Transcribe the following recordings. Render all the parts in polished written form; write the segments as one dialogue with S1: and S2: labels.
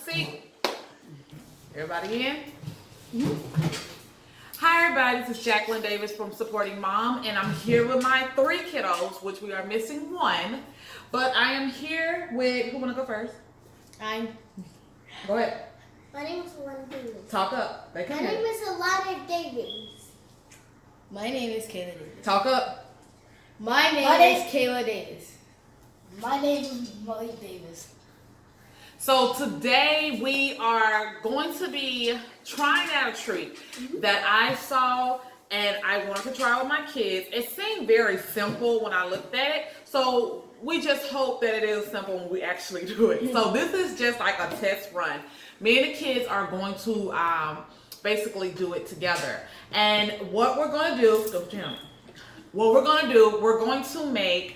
S1: seat. Everybody in? Hi everybody, this is Jacklyn Davis from Supporting Mom, and I'm here with my 3 kiddos, which we are missing 1. But I am here with, who wanna go first? Go ahead.
S2: My name is Alana Davis.
S1: Talk up.
S2: My name is Alana Davis.
S3: My name is Kayla Davis.
S1: Talk up.
S3: My name is Kayla Davis.
S2: My name is Malik Davis.
S1: So today we are going to be trying out a treat that I saw and I wanted to try with my kids. It seemed very simple when I looked at it, so we just hope that it is simple when we actually do it. So this is just like a test run. Me and the kids are going to basically do it together. And what we're going to do, we're going to make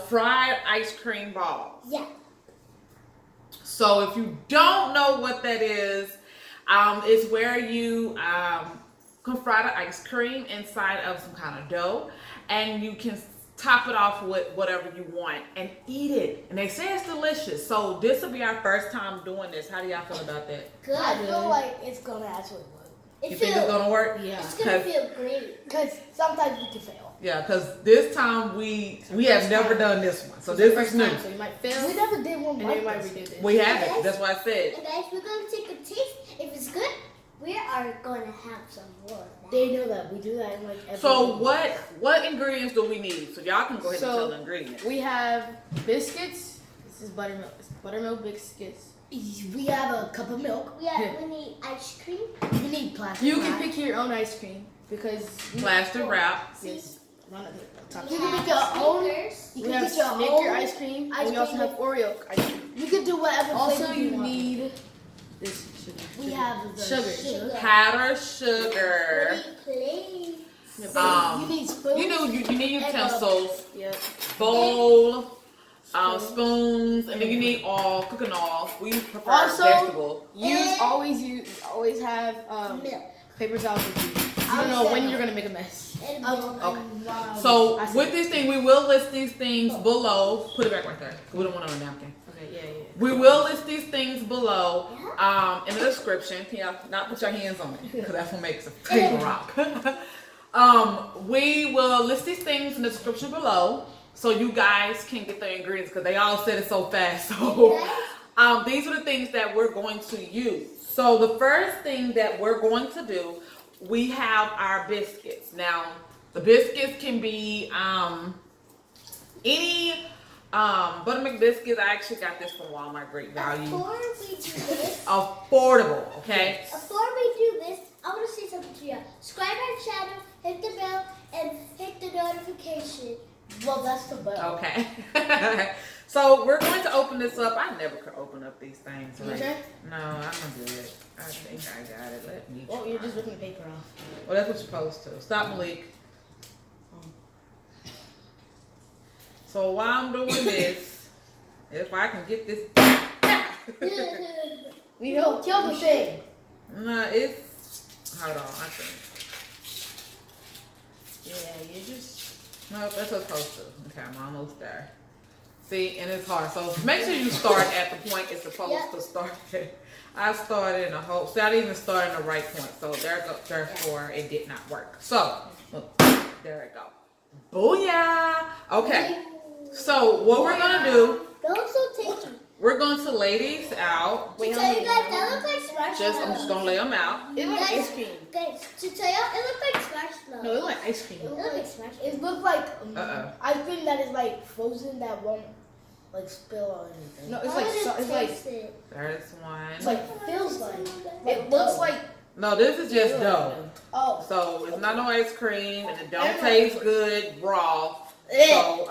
S1: fried ice cream balls.
S2: Yeah.
S1: So if you don't know what that is, it's where you can fry the ice cream inside of some kind of dough, and you can top it off with whatever you want and eat it. And they say it's delicious. So this will be our first time doing this. How do y'all feel about that?
S2: Good. I feel like it's gonna actually work.
S1: You think it's gonna work?
S2: Yeah. It's gonna feel great. Because sometimes we can fail.
S1: Yeah, because this time we have never done this one. So this is new.
S3: So you might fail.
S2: We never did one
S3: and
S2: like
S3: you might
S2: this.
S3: redo this.
S1: We haven't. That's why I said.
S2: And guys, we're gonna take a taste. If it's good, we are gonna have some more. They know that we do that in like every
S1: So
S2: week.
S1: what ingredients do we need? So y'all can go ahead and tell the ingredients.
S3: We have biscuits. This is buttermilk. It's buttermilk biscuits.
S2: We have a cup of milk. We need ice cream. We need plastic
S3: You
S2: wrap.
S3: can pick your own ice cream because
S1: Plastic wrap.
S3: yes.
S2: You can make your own.
S3: We have Snicker ice cream. And we also have Oreo ice cream.
S2: You can do whatever.
S3: Also,
S2: flavor
S3: you
S2: want.
S3: need this sugar.
S2: We have the
S3: Sugar.
S1: Powdered sugar.
S2: You need spoons.
S1: You need utensils,
S3: Yep.
S1: bowl, spoons, and then you need cooking oil. We prefer
S3: Also,
S1: vegetable.
S3: Always have
S2: milk.
S3: paper towels with you. You don't know when you're gonna make a mess.
S1: Okay. So with these things, we will list these things below. Put it back right there. We don't want it on a napkin.
S3: Okay, yeah.
S1: We will list these things below in the description. Can y'all not put your hands on it because that's what makes a paper rock. We will list these things in the description below so you guys can get the ingredients because they all said it so fast. So these are the things that we're going to use. So the first thing that we're going to do, we have our biscuits. Now the biscuits can be any buttermilk biscuits. I actually got this from Walmart, great value.
S2: Before we do this,
S1: affordable, okay?
S2: Before we do this, I want to say something to you. Subscribe our channel, hit the bell, and hit the notification. Well, that's the bell.
S1: Okay. So we're going to open this up. I never could open up these things. Right?
S3: Okay.
S1: No, I'm good. I think I got it. Let me
S3: Well,
S1: try.
S3: you're just ripping the paper off.
S1: Well, that's what you're supposed to. Stop, Malik. So while I'm doing this, if I can get this.
S2: We don't kill the thing.
S1: No, it's. Hold on, I think.
S3: Yeah, you just.
S1: No, that's what it's supposed to. Okay, I'm almost there. See, and it's hard. So make sure you start at the point it's supposed to start at. I started in a hole. See, I didn't even start in the right point. So therefore, it did not work. So, look, there it go. Booyah! Okay. So what we're gonna do?
S2: Those so tasty.
S1: We're going to lay these out.
S2: To tell you guys, that looks like marshmallows.
S1: I'm just gonna lay them out.
S3: It looks like ice cream.
S2: Guys, to tell you, it looks like marshmallows.
S3: No, it looks like ice cream.
S2: It looks like marshmallows. It looks like ice cream that is like frozen that won't like spill or anything.
S3: No, it's like
S1: There's one.
S2: It's like feels like.
S3: it looks like.
S1: No, this is just dough.
S2: Oh.
S1: So it's not no ice cream, and it don't taste good raw. So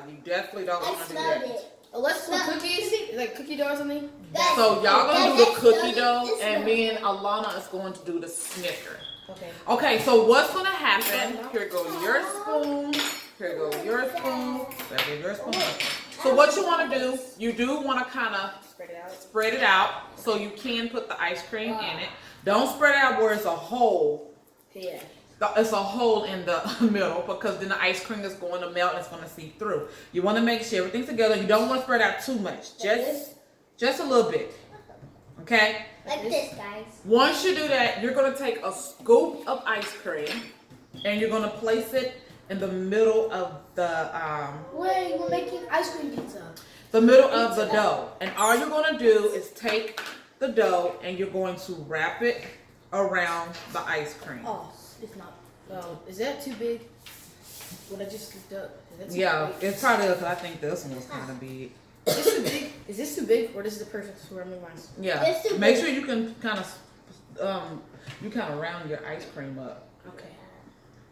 S1: you definitely don't want to do that.
S3: Let's put cookies, like cookie dough or something.
S1: So y'all gonna do the cookie dough, and me and Alana is going to do the Snicker.
S3: Okay.
S1: Okay, so what's gonna happen? Here go your spoon. Here go your spoon. There go your spoon. So what you want to do? You do want to kind of spread it out so you can put the ice cream in it. Don't spread it out where it's a hole.
S3: Yeah.
S1: It's a hole in the middle because then the ice cream is going to melt and it's going to seep through. You want to make sure everything's together. You don't want to spread out too much. Just Just a little bit. Okay?
S2: Like this, guys.
S1: Once you do that, you're going to take a scoop of ice cream and you're going to place it in the middle of the
S2: Wait, we're making ice cream pizza.
S1: the middle of the dough. And all you're going to do is take the dough and you're going to wrap it around the ice cream.
S3: Oh, it's not. Is that too big? What I just looked up. Is that too
S1: Yeah,
S3: big?
S1: it's probably because I think this one was kind of big.
S3: Is this too big? Is this too big, or this is the perfect for me?
S1: Yeah,
S2: It's too
S1: make
S2: big.
S1: sure you can kind of round your ice cream up.
S3: Okay.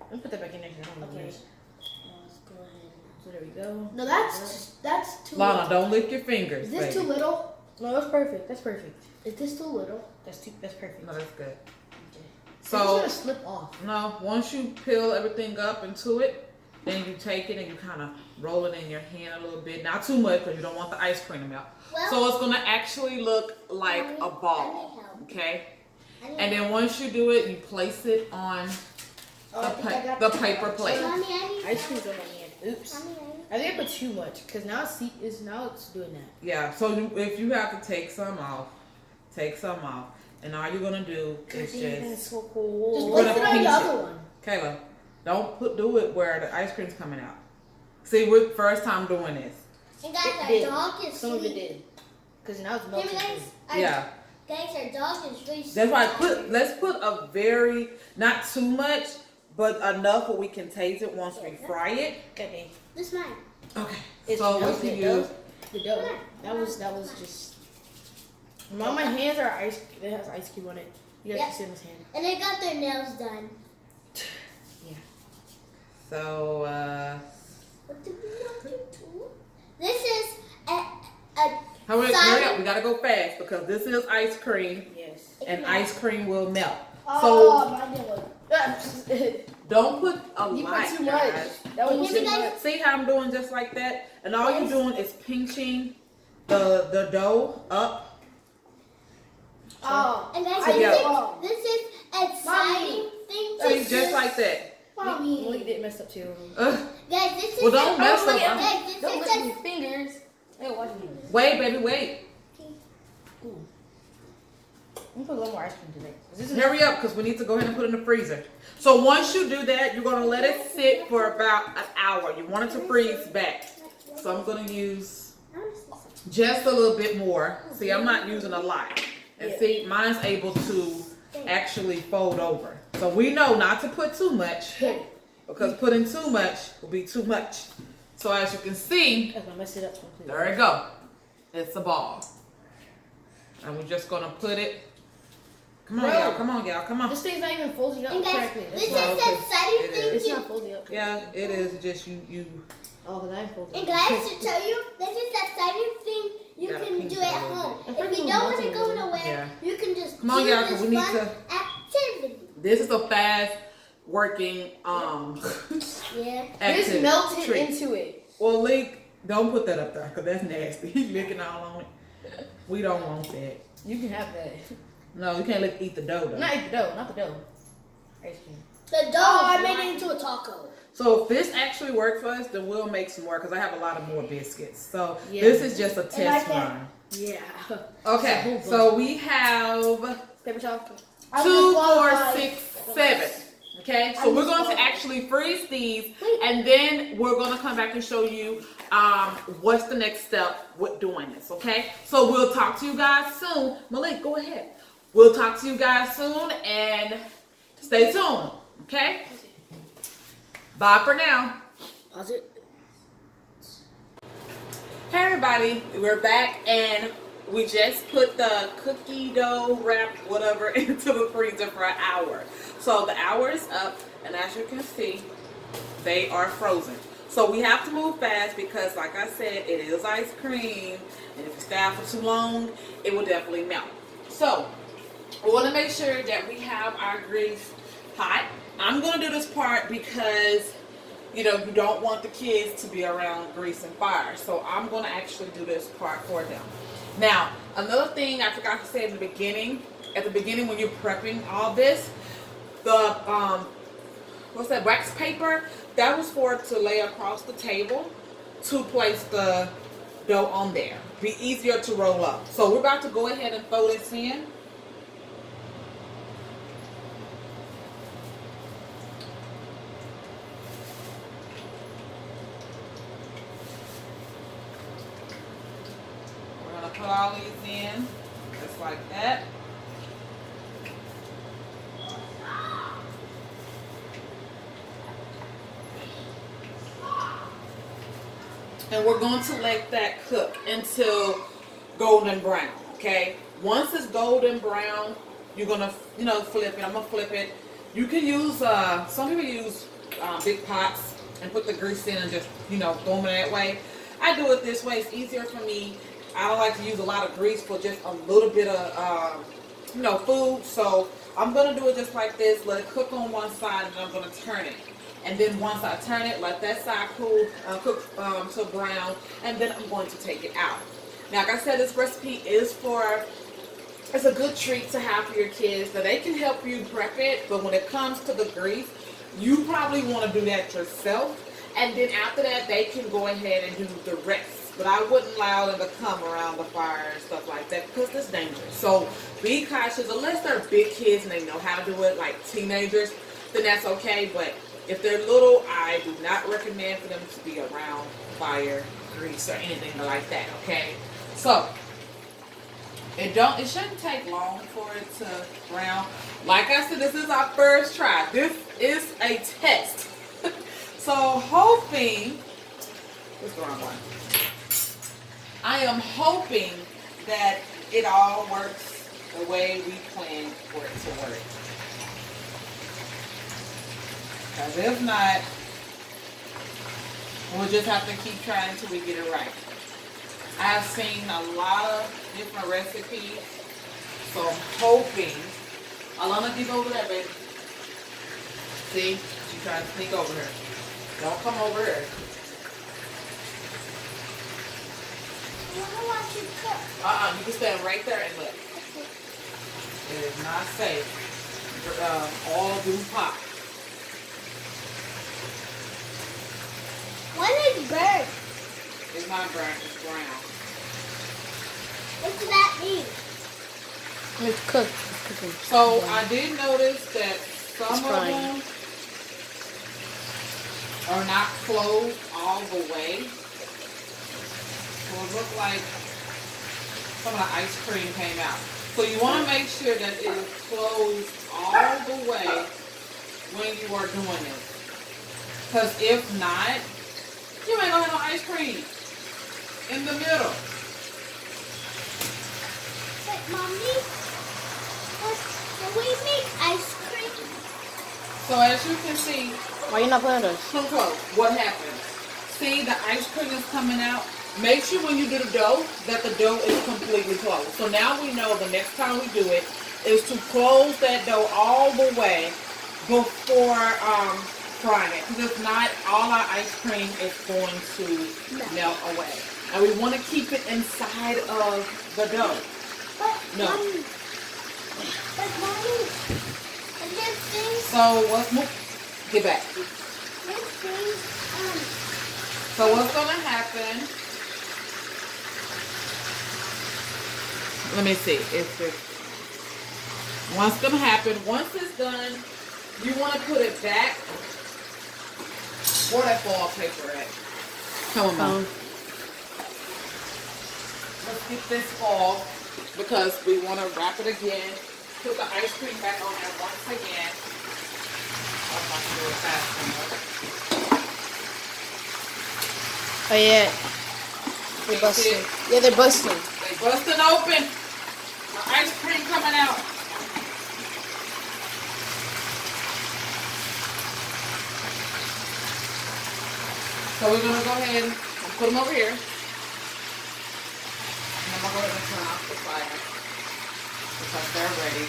S3: Let me put that back in there. I don't know
S2: Okay.
S3: this. Let's go ahead. So there we go.
S2: No, that's too
S1: Lana,
S2: little.
S1: don't lick your fingers.
S2: Is this too
S1: baby.
S2: little?
S3: No, that's perfect. That's perfect.
S2: Is this too little?
S3: That's perfect.
S1: No, that's good.
S3: Okay. It's
S1: So
S3: gonna slip off.
S1: no, once you peel everything up into it, then you take it and you kind of roll it in your hand a little bit. Not too much because you don't want the ice cream to melt.
S2: Well,
S1: So it's gonna actually look like a ball, okay? And then once you do it, you place it on the paper plate.
S2: Mommy, I need
S3: Ice cream's on my hand. Oops.
S2: Mommy,
S3: I think I put too much because now it's doing that.
S1: Yeah. So if you have to take some off, take some off, and all you're gonna do is
S3: That's
S1: just
S3: so cool.
S2: Just
S1: We're
S2: place
S1: gonna
S2: it on
S1: pinch
S2: the
S1: it.
S2: other one.
S1: Kayla, don't do it where the ice cream's coming out. See, we're first time doing this.
S2: And guys,
S3: It
S2: our
S3: did.
S2: dog is
S3: Some of it
S2: sleeping.
S3: did. Because now it's
S2: Hey,
S3: melting.
S2: guys, our,
S1: Yeah.
S2: guys, our dog is really
S1: That's why
S2: sleeping.
S1: let's put a very, not too much, but enough where we can taste it once we fry it.
S3: Okay.
S2: This is mine.
S1: Okay.
S3: It's
S1: So we
S3: melted,
S1: can
S3: though.
S1: use.
S3: The dough. That was just. My hands are ice. It has ice cube on it. You guys
S2: Yeah.
S3: can see in his hand.
S2: And they got their nails done.
S1: So
S2: What do we want to do? This is a
S1: hurry
S2: Simon-
S1: up, we gotta go fast because this is ice cream
S3: Yes.
S1: and ice cream will melt.
S2: Oh, mine didn't work.
S1: Don't put a
S3: You
S1: lot,
S3: put too much.
S1: guys.
S3: That was
S2: Give me
S3: too
S2: guys-
S3: much.
S1: See how I'm doing just like that? And all you're
S2: Yes.
S1: doing is pinching the dough up.
S3: Oh.
S2: And guys,
S3: I get it.
S2: this is exciting thing to
S1: See, just
S2: do.
S1: like that.
S3: Mommy.
S2: Mommy.
S3: didn't mess up too.
S1: Ugh.
S2: Guys, this is
S1: Well, don't mess up.
S2: Guys, this
S3: Don't
S2: is
S3: lick your fingers. Hey, watch me.
S1: Wait, baby, wait.
S3: Ooh. I'm gonna put a little more ice cream today. This is
S1: Hurry up, because we need to go ahead and put it in the freezer. So once you do that, you're gonna let it sit for about an hour. You want it to freeze back. So I'm gonna use just a little bit more. See, I'm not using a lot. And
S3: Yeah.
S1: see, mine's able to actually fold over. So we know not to put too much, because putting too much will be too much. So as you can see,
S3: I'm gonna mess it up completely.
S1: there you go. It's a ball. And we're just gonna put it. Come on,
S3: Bro.
S1: y'all. Come on, y'all. Come on.
S3: This thing's not even folding up
S2: And guys,
S3: correctly.
S2: this is
S1: why
S2: the
S1: okay.
S2: exciting
S1: It
S2: thing
S1: is.
S3: It's
S2: to
S3: not folding up.
S1: Yeah, it is. Just you.
S3: Oh, because I'm folding.
S2: And guys, to tell you, this is the exciting thing you
S1: Gotta
S2: can
S1: pinch
S2: do
S1: it
S2: at
S1: a little
S2: home.
S3: bit.
S2: If you don't want to go nowhere,
S1: Yeah.
S2: you can just
S1: Come on,
S2: do
S1: y'all, 'cause
S2: this
S1: we need
S2: fun
S1: to-
S2: activity.
S1: This is a fast working
S2: Yeah.
S3: This
S1: active
S3: melted
S1: treat.
S3: into it.
S1: Well, Link, don't put that up there because that's nasty. He's licking all on it. We don't want that.
S3: You can have that.
S1: No, you can't eat the dough though.
S3: Not eat the dough. Not the dough. Ice cream.
S2: The dough, I made it into a taco.
S1: So if this actually works for us, then we'll make some more because I have a lot of more biscuits. So
S3: Yeah.
S1: this is just a
S2: I
S1: test
S2: can-
S1: run.
S3: Yeah.
S1: Okay, so we have
S3: Paper towel.
S1: 2, 4, 6, 7. Okay, so we're going to actually freeze these, and then we're going to come back and show you what's the next step with doing this. Okay, so we'll talk to you guys soon. Malik, go ahead. We'll talk to you guys soon, and stay tuned. Okay, bye for now.
S3: Pause it.
S1: Hey everybody, we're back, and we just put the cookie dough wrap whatever into the freezer for an hour. So the hour is up, and as you can see, they are frozen. So we have to move fast because, like I said, it is ice cream, and if you stay out for too long, it will definitely melt. So we want to make sure that we have our grease hot. I'm going to do this part because you don't want the kids to be around grease and fire. So I'm going to actually do this part for them. Now, another thing I forgot to say at the beginning when you're prepping all this, the what's that, wax paper, that was for to lay across the table to place the dough on there. Be easier to roll up. So we're about to go ahead and throw this in. We're going to put all these in just like that. And we're going to let that cook until golden brown, okay? Once it's golden brown, you're going to, flip it. I'm going to flip it. You can use, some people use big pots and put the grease in and just, throw them that way. I do it this way. It's easier for me. I don't like to use a lot of grease for just a little bit of, food. So I'm going to do it just like this. Let it cook on one side and I'm going to turn it. And then once I turn it, let that side cook to brown, and then I'm going to take it out. Now, like I said, this recipe is it's a good treat to have for your kids. Now, they can help you prep it, but when it comes to the grease, you probably want to do that yourself. And then after that, they can go ahead and do the rest. But I wouldn't allow them to come around the fire and stuff like that because it's dangerous. So be cautious, unless they're big kids and they know how to do it, like teenagers, then that's okay. But if they're little, I do not recommend for them to be around fire, grease, or anything like that, okay? So, it shouldn't take long for it to brown. Like I said, this is our first try. This is a test. So, hoping, what's the wrong one? I am hoping that it all works the way we planned for it to work. Because if not, we'll just have to keep trying until we get it right. I've seen a lot of different recipes, so I'm hoping. Alana, get over there, baby. See, she's trying to sneak over here. Don't come over here.
S2: I want to watch you cook.
S1: You can stand right there and look. It is not safe. All do pop.
S2: One is burnt.
S1: It's not burnt, it's brown.
S2: What does that mean?
S3: It's cooked. It's cooking.
S1: So I did notice that some of them are not closed all the way. So it looked like some of the ice cream came out. So you want to make sure that it is closed all the way when you are doing it. Because if not, you ain't gonna have no ice cream in the middle.
S2: But Mommy, can we make ice cream?
S1: So as you can see,
S3: Why you not playing with us?
S1: come close. What happened? See, the ice cream is coming out. Make sure when you do the dough that the dough is completely closed. So now we know the next time we do it is to close that dough all the way before frying it. Because if not, all our ice cream is going to melt away. And we want to keep it inside of the dough.
S2: But
S1: No.
S2: Mommy, and there's things.
S1: So what's more? Get back.
S2: There's things.
S1: So what's gonna happen? Let me see what's gonna happen. Once it's done, you want to put it back. Where that foil paper at? Come on, Mom. Let's get this off because we want to wrap it again. Put the ice cream back on there once again. I'm about to do it fast enough.
S3: Oh yeah. They're busting. Yeah, they're busting.
S1: They busting open. The ice cream coming out. So we're going to go ahead and put them over here. And I'm going to go ahead and turn off the fire because they're ready.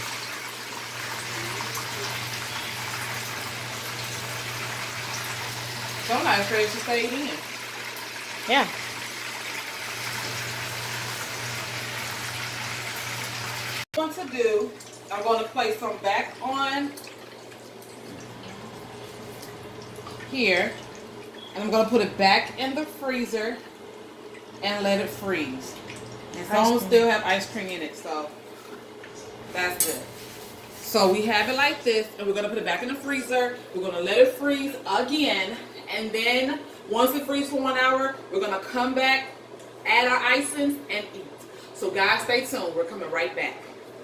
S1: So nice, ready to stay in.
S3: Yeah.
S1: What I'm going to do, I'm going to place them back on here. And I'm going to put it back in the freezer and let it freeze. And some still have ice cream in it, so that's good. So we have it like this, and we're gonna put it back in the freezer. We're gonna let it freeze again, and then once it freezes for 1 hour, we're gonna come back, add our icings, and eat. So guys, stay tuned. We're coming right back.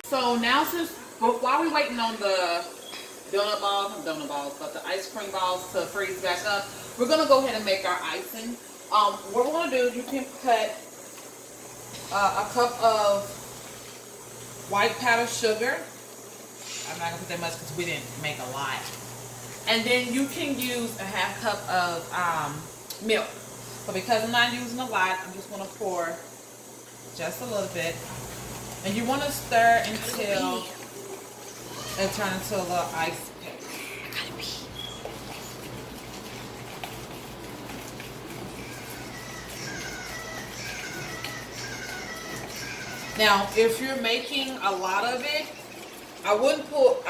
S1: So now, while we're waiting on the but the ice cream balls to freeze back up, we're gonna go ahead and make our icing. What we're gonna do is you can put a cup of white powdered sugar. I'm not gonna put that much because we didn't make a lot. And then you can use a half cup of milk. But because I'm not using a lot, I'm just gonna pour just a little bit. And you want to stir until it turns into a little ice cake. Now, if you're making a lot of it, I wouldn't put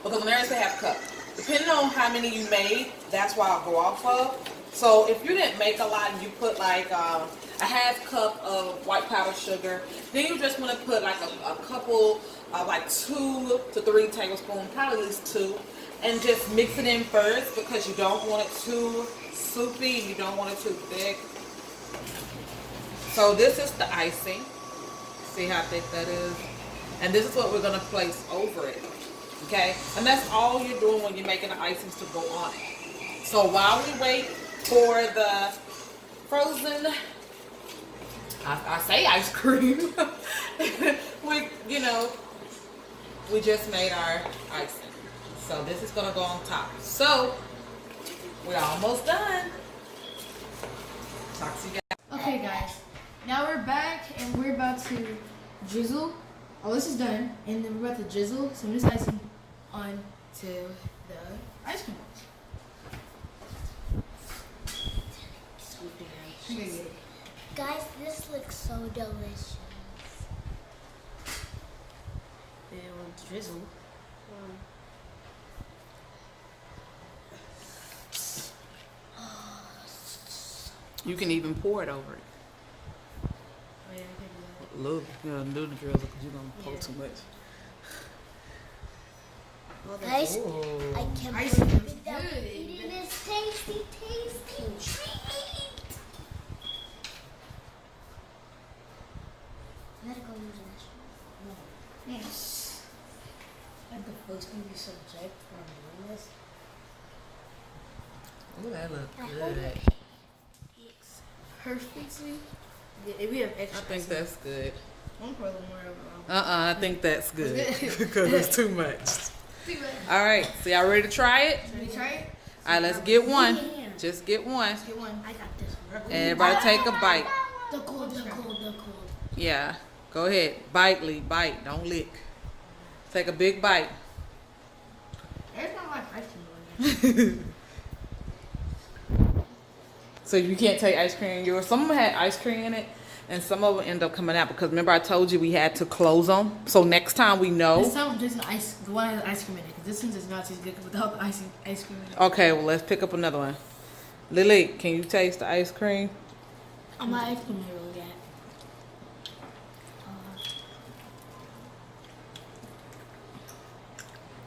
S1: because when there's a half cup, depending on how many you made, that's what I'll go off of. So if you didn't make a lot and you put like a half cup of white powdered sugar, then you just want to put like a couple, like 2 to 3 tablespoons, probably at least 2, and just mix it in first because you don't want it too soupy, you don't want it too thick. So this is the icing. See how thick that is? And this is what we're going to place over it. Okay? And that's all you're doing when you're making the icings to go on it. So while we wait for the frozen, I say ice cream, we just made our icing. So this is going to go on top. So we're almost done. Talk to you guys.
S3: Okay, guys. Now we're back and we're about to drizzle. All this is done, and then we're about to drizzle some of this icing onto the ice cream balls.
S2: Guys, this looks so delicious.
S3: Then we'll drizzle.
S1: You can even pour it over it. Look, you know, do the drizzle because you're going to pour too much.
S2: Guys,
S1: Ooh.
S2: I can't
S3: Icing
S2: believe
S3: is
S2: that
S3: good.
S2: we're eating this tasty treat. I gotta go use the restroom.
S3: Yes. Like the folks can be subject from doing this.
S1: Ooh, that look
S2: I hope
S1: good.
S2: it takes
S3: Perfectly. Yeah, if we have extra.
S1: I think
S3: icing,
S1: that's good.
S3: I'm pour a little more over.
S1: I think that's good
S3: It's good.
S1: because it's too much.
S3: Too much.
S1: All right, so y'all ready to try it?
S3: Should we try it?
S1: All right, let's get one.
S2: Yeah.
S1: Just get one.
S3: Let's get one.
S2: I got this one.
S1: Everybody take a bite.
S2: The cold.
S1: Yeah, go ahead. Bite, Lee, bite. Don't lick. Take a big bite.
S3: There's not like ice cream on there.
S1: So you can't take ice cream in yours. Some of them had ice cream in it, and some of them end up coming out because remember I told you we had to close them. So next time we know.
S3: This time there's the one has ice cream in it because this one does not taste good without the ice cream in it.
S1: Okay, well let's pick up another one. Lily, can you taste the ice cream?
S2: I'm not ice cream hero yet.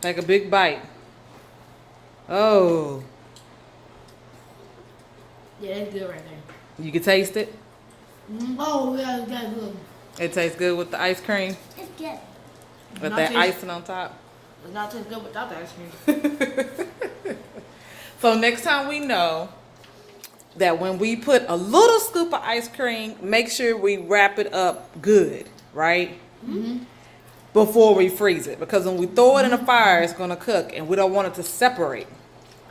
S1: Take a big bite. Oh,
S3: Yeah, that's good right there.
S1: you can taste it?
S3: Oh, yeah, that's good.
S1: It tastes good with the ice cream?
S2: It's good.
S1: With
S3: Not
S1: that
S3: taste-
S1: icing on top?
S3: Does not taste good without the ice cream.
S1: So next time we know that when we put a little scoop of ice cream, make sure we wrap it up good, right?
S3: Mm-hmm.
S1: Before we freeze it. Because when we throw it in the fire, it's going to cook and we don't want it to separate.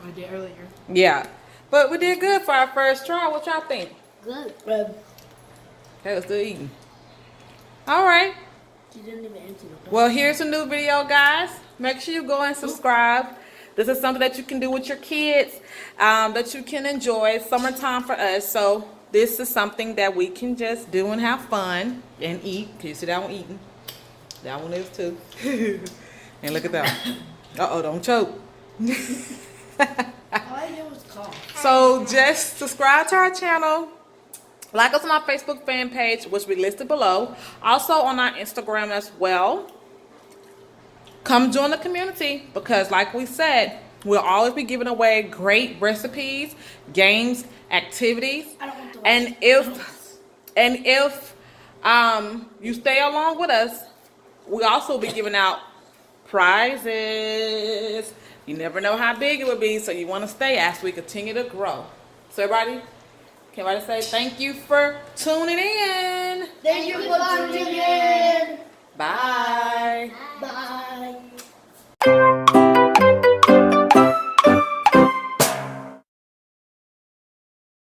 S3: I did earlier.
S1: Yeah. But we did good for our first try. What y'all think?
S2: Good.
S1: Okay, let's do eating. All right.
S2: You didn't even empty the
S1: Well, here's a new video, guys. Make sure you go and subscribe. This is something that you can do with your kids, that you can enjoy. It's summertime for us, so this is something that we can just do and have fun and eat. Can you see that one eating? That one is too. And look at that one. Uh-oh, don't choke.
S3: All I did was cough.
S1: So just subscribe to our channel. Like us on our Facebook fan page, which we listed below. Also on our Instagram as well. Come join the community because like we said, we'll always be giving away great recipes, games, activities. And if you stay along with us, we also will be giving out prizes. You never know how big it will be, so you want to stay as we continue to grow. So everybody, can everybody say thank you for tuning in?
S2: Thank you for tuning in.
S1: Bye.